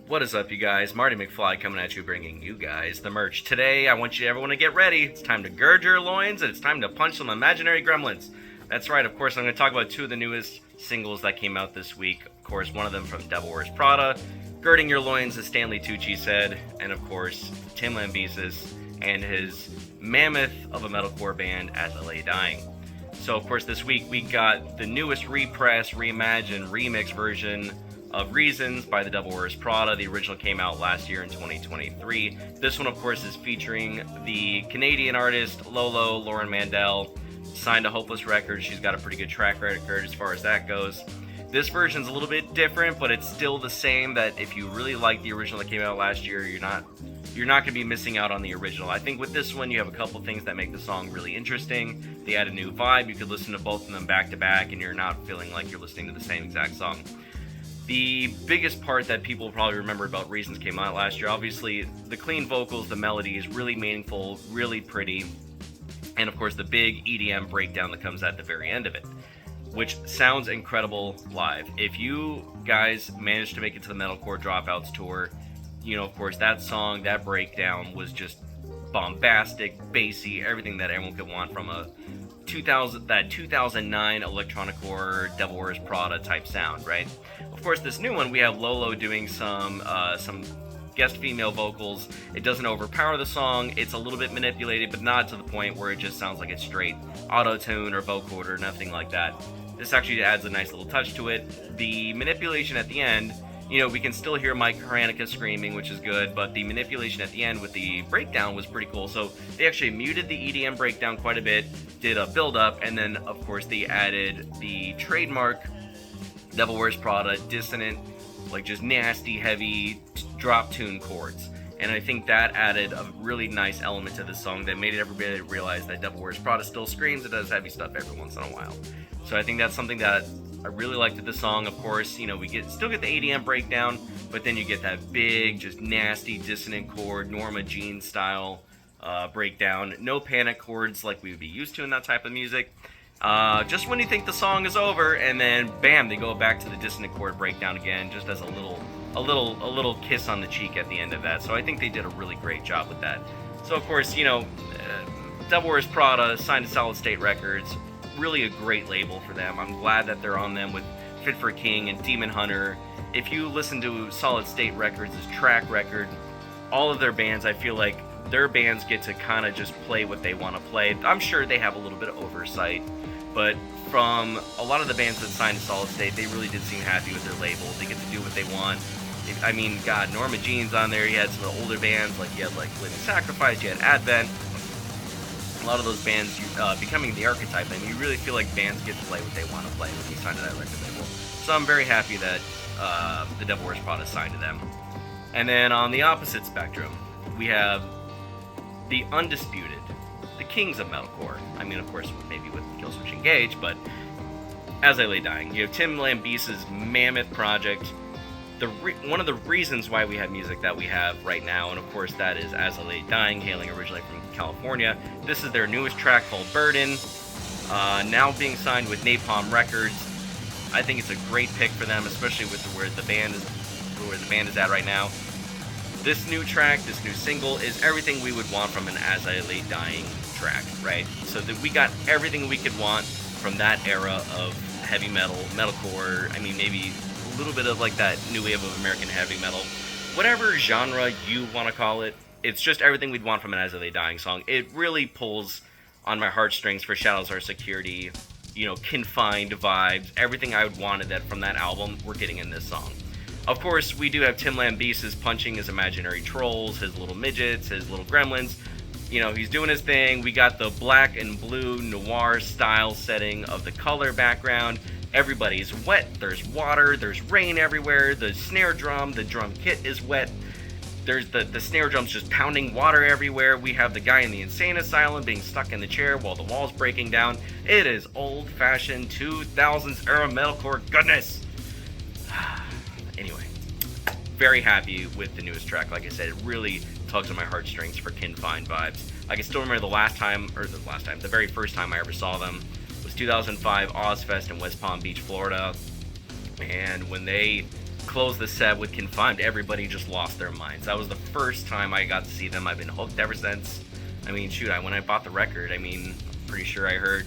What is up, you guys? Marty McFly coming at you, bringing you guys the merch. Today, I want everyone to get ready. It's time to gird your loins, and it's time to punch some imaginary gremlins. That's right, of course, I'm going to talk about two of the newest singles that came out this week. Of course, one of them from Devil Wears Prada, Girding Your Loins, as Stanley Tucci said, and of course, Tim Lambesis and his mammoth of a metalcore band, As I Lay Dying. So, of course, this week we got the newest repress, reimagined, remix version of Reasons by the Devil Wears Prada. The original came out last year in 2023. This one, of course, is featuring the Canadian artist Lolo, Lauren Mandel, signed to Hopeless Records. She's got a pretty good track record as far as that goes. This version's a little bit different, but it's still the same, that if you really like the original that came out last year, you're not going to be missing out on the original. I think with this one, you have a couple things that make the song really interesting. They add a new vibe. You could listen to both of them back to back, and you're not feeling like you're listening to the same exact song. The biggest part that people probably remember about Reasons came out last year, obviously, the clean vocals, the melody is really meaningful, really pretty, and of course the big EDM breakdown that comes at the very end of it, which sounds incredible live. If you guys managed to make it to the Metalcore Dropouts tour, you know, of course, that song, that breakdown was just bombastic, bassy, everything that everyone could want from a 2009 electronic horror Devil Wears Prada type sound, right? Of course, this new one, we have Lolo doing some guest female vocals. It doesn't overpower the song. It's a little bit manipulated, but not to the point where it just sounds like it's straight auto-tune or vocoder, nothing like that. This actually adds a nice little touch to it. The manipulation at the end, you know, we can still hear Mike Hranica screaming, which is good, but the manipulation at the end with the breakdown was pretty cool. So they actually muted the EDM breakdown quite a bit, did a build-up, and then, of course, they added the trademark Devil Wears Prada dissonant, like just nasty, heavy drop tune chords. And I think that added a really nice element to the song that made everybody realize that Devil Wears Prada still screams. It does heavy stuff every once in a while. So I think that's something that I really liked with the song. Of course, you know, we still get the EDM breakdown, but then you get that big, just nasty, dissonant chord, Norma Jean style breakdown. No panic chords like we would be used to in that type of music. Just when you think the song is over, and then bam, they go back to the dissonant chord breakdown again, just as a little kiss on the cheek at the end of that. So I think they did a really great job with that. So of course, you know, Devil Wears Prada signed to Solid State Records. Really a great label for them. I'm glad that they're on them with Fit for King and Demon Hunter. If you listen to Solid State Records' track record, all of their bands, I feel like their bands get to kind of just play what they want to play. I'm sure they have a little bit of oversight, but from a lot of the bands that signed to Solid State, they really did seem happy with their label. They get to do what they want. I mean, God, Norma Jean's on there. You had some of the older bands, like you had like Living Sacrifice, you had Advent. A lot of those bands becoming the archetype, and you really feel like bands get to play what they want to play when you sign to that record label. So I'm very happy that the Devil Wears Prada signed to them. And then on the opposite spectrum, we have the undisputed, the kings of metalcore. I mean, of course, maybe with Killswitch Engage, but As I Lay Dying. You have Tim Lambesis' mammoth project. One of the reasons why we have music that we have right now, and of course that is As I Lay Dying, hailing originally from California. This is their newest track called Burden, now being signed with Napalm Records. I think it's a great pick for them, especially with where the band is at right now. This new track, this new single, is everything we would want from an As I Lay Dying track, right? So that we got everything we could want from that era of heavy metal, metalcore. I mean, maybe a little bit of like that new wave of American heavy metal, whatever genre you want to call it. It's just everything we'd want from an As I Lay Dying song. It really pulls on my heartstrings for Shadows Are Security, you know, confined vibes, everything I would wanted that from that album, we're getting in this song. Of course, we do have Tim Lambesis punching his imaginary trolls, his little midgets, his little gremlins. You know, he's doing his thing. We got the black and blue noir style setting of the color background. Everybody's wet, there's water, there's rain everywhere, the snare drum, the drum kit is wet. There's the snare drum's just pounding water everywhere. We have the guy in the insane asylum being stuck in the chair while the wall's breaking down. It is old-fashioned 2000s era metalcore goodness. Anyway, very happy with the newest track. Like I said, it really tugs on my heartstrings for confined vibes. I can still remember the very first time I ever saw them was 2005 Ozfest in West Palm Beach, Florida. And when they close the set with Confined, everybody just lost their minds. That was the first time I got to see them. I've been hooked ever since. I mean, shoot, when I bought the record, I mean, pretty sure I heard...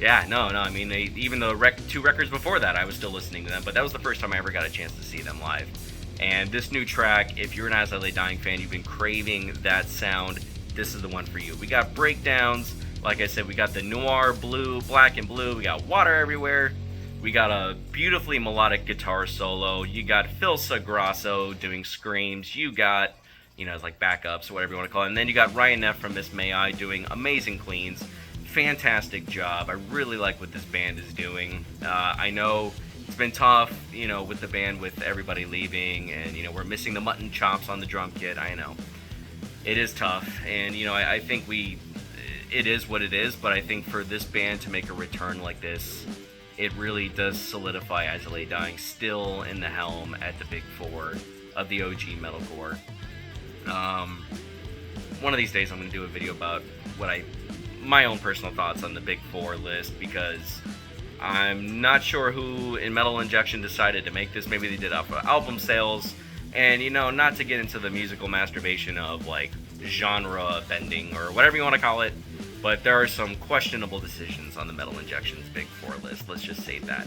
Yeah, no, I mean, even the two records before that, I was still listening to them, but that was the first time I ever got a chance to see them live. And this new track, if you're an As I Lay Dying fan, you've been craving that sound, this is the one for you. We got breakdowns, like I said, we got the noir blue, black and blue, we got water everywhere, we got a beautifully melodic guitar solo, you got Phil Sagrasso doing screams, you got, you know, it's like backups or whatever you want to call it, and then you got Ryan Neff from Miss May I doing amazing cleans. Fantastic job. I really like what this band is doing. I know it's been tough, you know, with the band, with everybody leaving, and, you know, we're missing the mutton chops on the drum kit. I know. It is tough, and, you know, I think it is what it is, but I think for this band to make a return like this, it really does solidify As I Lay Dying still in the helm at the big four of the OG metalcore. One of these days I'm going to do a video about my own personal thoughts on the big four list, because I'm not sure who in Metal Injection decided to make this. Maybe they did off of album sales, and, you know, not to get into the musical masturbation of, like, genre bending or whatever you want to call it, but there are some questionable decisions on the Metal Injection's big four list. Let's just say that.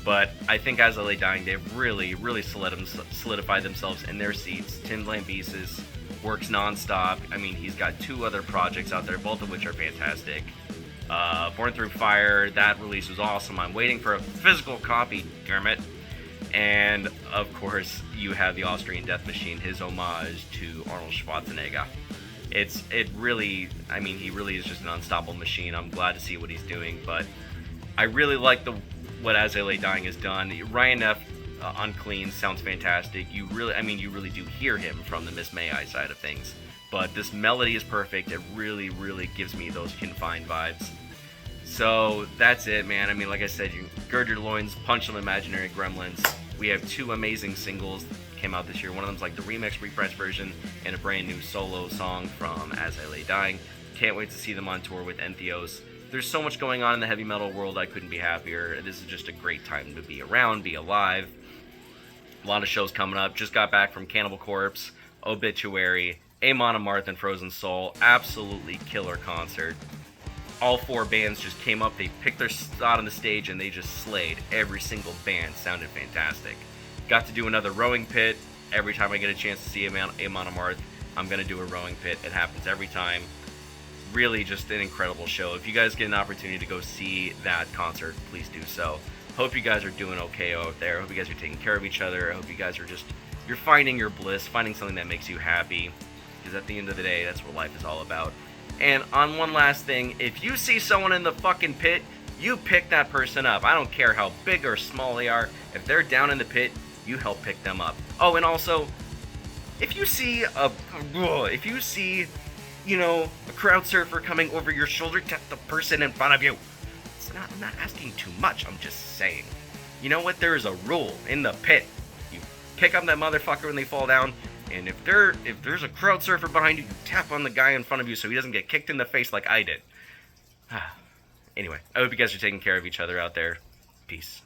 But I think As I Lay Dying, they've really solidified themselves in their seats. Tim Lambesis works nonstop. I mean, he's got 2 other projects out there, both of which are fantastic. Born Through Fire, that release was awesome. I'm waiting for a physical copy, damn it. And, of course, you have the Austrian Death Machine, his homage to Arnold Schwarzenegger. He really is just an unstoppable machine. I'm glad to see what he's doing, but I really like what As I Lay Dying has done. Ryan Neff on Clean sounds fantastic. You really do hear him from the Miss May I side of things. But this melody is perfect. It really, really gives me those Confined vibes. So that's it, man. I mean, like I said, you gird your loins, punch some imaginary gremlins. We have 2 amazing singles came out this year. One of them's like the remix, repressed version, and a brand new solo song from As I Lay Dying. Can't wait to see them on tour with Entheos. There's so much going on in the heavy metal world, I couldn't be happier. This is just a great time to be around, be alive. A lot of shows coming up. Just got back from Cannibal Corpse, Obituary, Amon Amarth, and Frozen Soul. Absolutely killer concert. All 4 bands just came up, they picked their spot on the stage, and they just slayed. Every single band sounded fantastic. Got to do another rowing pit. Every time I get a chance to see Amon Amarth, I'm going to do a rowing pit. It happens every time. Really just an incredible show. If you guys get an opportunity to go see that concert, please do so. Hope you guys are doing okay out there. I hope you guys are taking care of each other. I hope you guys are you're finding your bliss, finding something that makes you happy. Because at the end of the day, that's what life is all about. And on one last thing, if you see someone in the fucking pit, you pick that person up. I don't care how big or small they are. If they're down in the pit, you help pick them up. Oh, and also, if you see you know, a crowd surfer coming over your shoulder, tap the person in front of you. I'm not asking too much, I'm just saying. You know what? There is a rule in the pit. You pick up that motherfucker when they fall down, and if there's a crowd surfer behind you, you tap on the guy in front of you so he doesn't get kicked in the face like I did. Anyway, I hope you guys are taking care of each other out there. Peace.